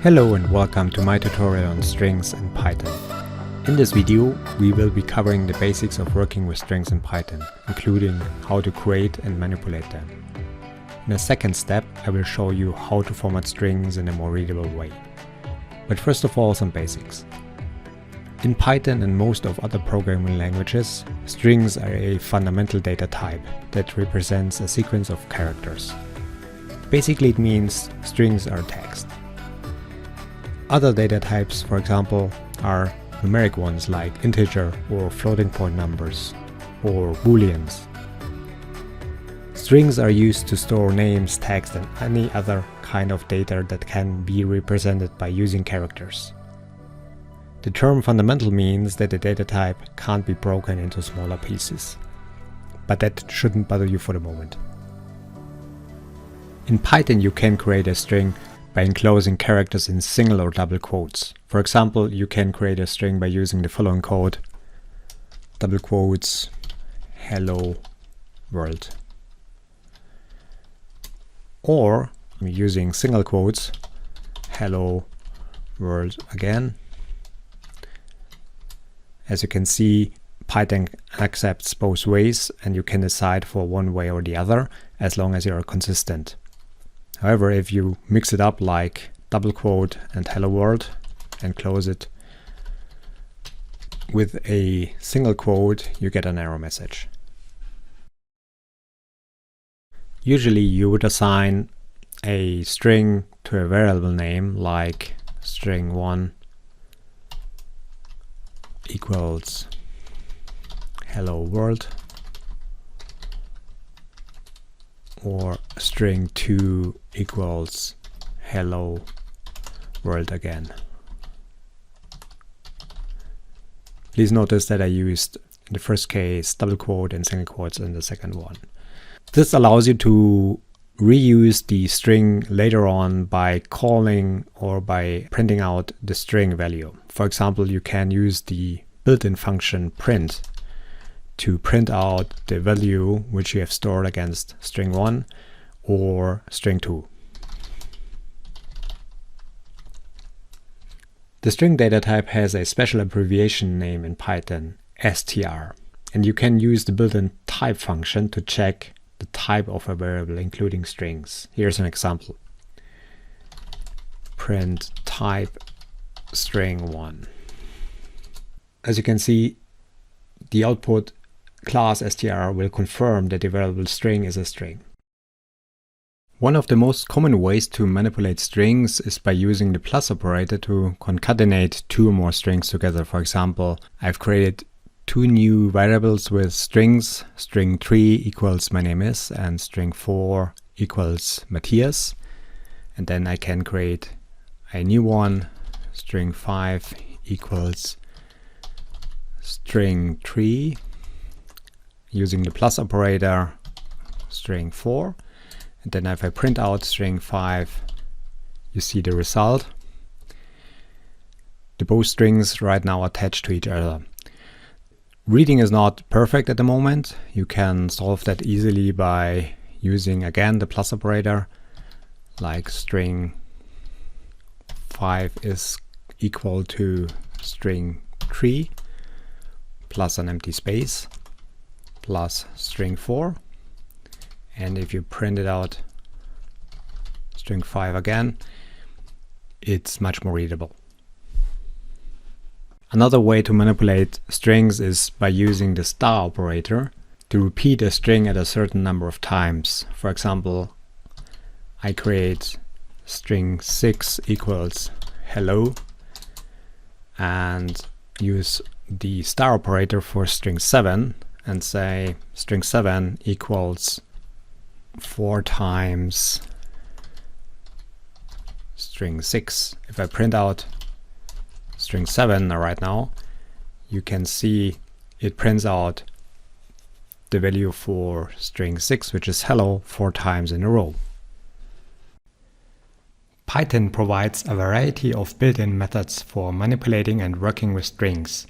Hello and welcome to my tutorial on strings in Python. In this video, we will be covering the basics of working with strings in Python, including how to create and manipulate them. In a second step, I will show you how to format strings in a more readable way. But first of all, some basics. In Python and most of other programming languages, strings are a fundamental data type that represents a sequence of characters. Basically, it means strings are text. Other data types, for example, are numeric ones like integer or floating point numbers, or booleans. Strings are used to store names, text, and any other kind of data that can be represented by using characters. The term fundamental means that the data type can't be broken into smaller pieces. But that shouldn't bother you for the moment. In Python, you can create a string by enclosing characters in single or double quotes. For example, you can create a string by using the following code: double quotes, hello world. Or using single quotes, hello world again. As you can see, Python accepts both ways, and you can decide for one way or the other as long as you are consistent. However, if you mix it up like double quote and hello world and close it with a single quote, you get an error message. Usually you would assign a string to a variable name like string1 equals hello world, or string2 equals hello world again. Please notice that I used in the first case double quote and single quotes in the second one. This allows you to reuse the string later on by calling or by printing out the string value. For example, you can use the built-in function print to print out the value which you have stored against string1 or string2. The string data type has a special abbreviation name in Python, str, and you can use the built-in type function to check the type of a variable, including strings. Here's an example. Print type string1. As you can see, the output class str will confirm that the variable string is a string. One of the most common ways to manipulate strings is by using the plus operator to concatenate two or more strings together. For example, I've created two new variables with strings, string3 equals my name is and string4 equals Matthias. And then I can create a new one, string5 equals string3, using the plus operator, string4. And then if I print out string5, you see the result. The both strings right now attached to each other. Reading is not perfect at the moment. You can solve that easily by using again the plus operator, like string5 is equal to string3 plus an empty space plus string4. And if you print it out string5 again, it's much more readable. Another way to manipulate strings is by using the star operator to repeat a string at a certain number of times. For example, I create string6 equals hello and use the star operator for string7 and say string7 equals 4 times string6. If I print out string7 right now, you can see it prints out the value for string6, which is hello, 4 times in a row. Python provides a variety of built-in methods for manipulating and working with strings.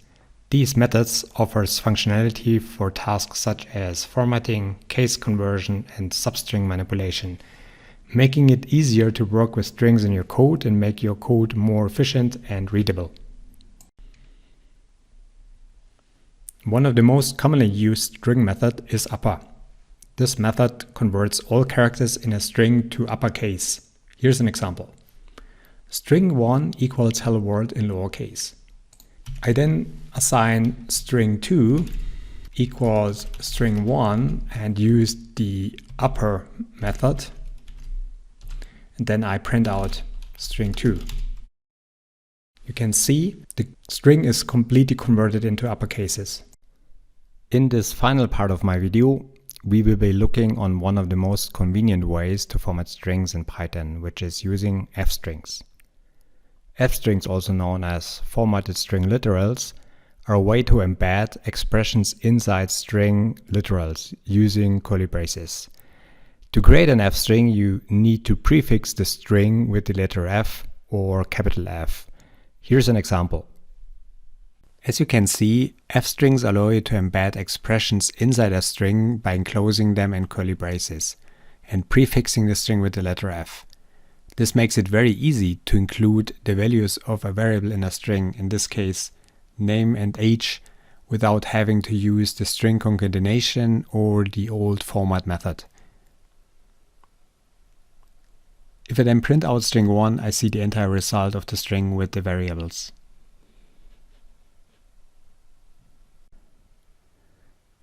These methods offers functionality for tasks such as formatting, case conversion, and substring manipulation. making it easier to work with strings in your code and make your code more efficient and readable. One of the most commonly used string method is upper. This method converts all characters in a string to uppercase. Here's an example. String 1 equals hello world in lowercase. I then assign string 2 equals string 1 and use the upper method. And then I print out string 2. You can see the string is completely converted into uppercases. In this final part of my video, we will be looking on one of the most convenient ways to format strings in Python, which is using f-strings. F-strings, also known as formatted string literals, are a way to embed expressions inside string literals using curly braces. To create an f-string, you need to prefix the string with the letter F or capital F. Here's an example. As you can see, f-strings allow you to embed expressions inside a string by enclosing them in curly braces and prefixing the string with the letter F. This makes it very easy to include the values of a variable in a string, in this case name and age, without having to use the string concatenation or the old format method. If I then print out string 1, I see the entire result of the string with the variables.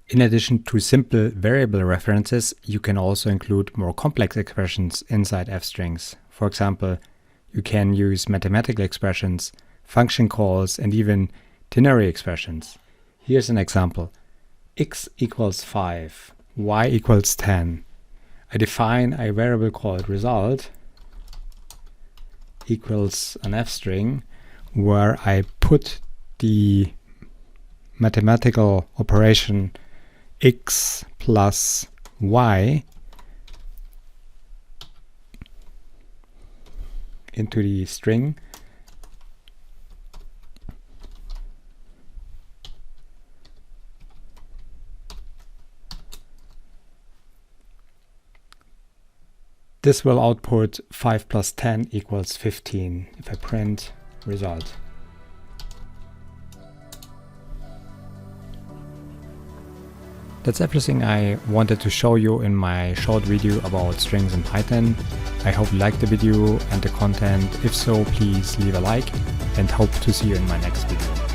In addition to simple variable references, you can also include more complex expressions inside f-strings. For example, you can use mathematical expressions, function calls, and even ternary expressions. Here's an example. X equals 5, y equals 10. I define a variable called result equals an f-string where I put the mathematical operation x plus y into the string. This will output 5 plus 10 equals 15 if I print result. That's everything I wanted to show you in my short video about strings in Python. I hope you liked the video and the content. If so, please leave a like and hope to see you in my next video.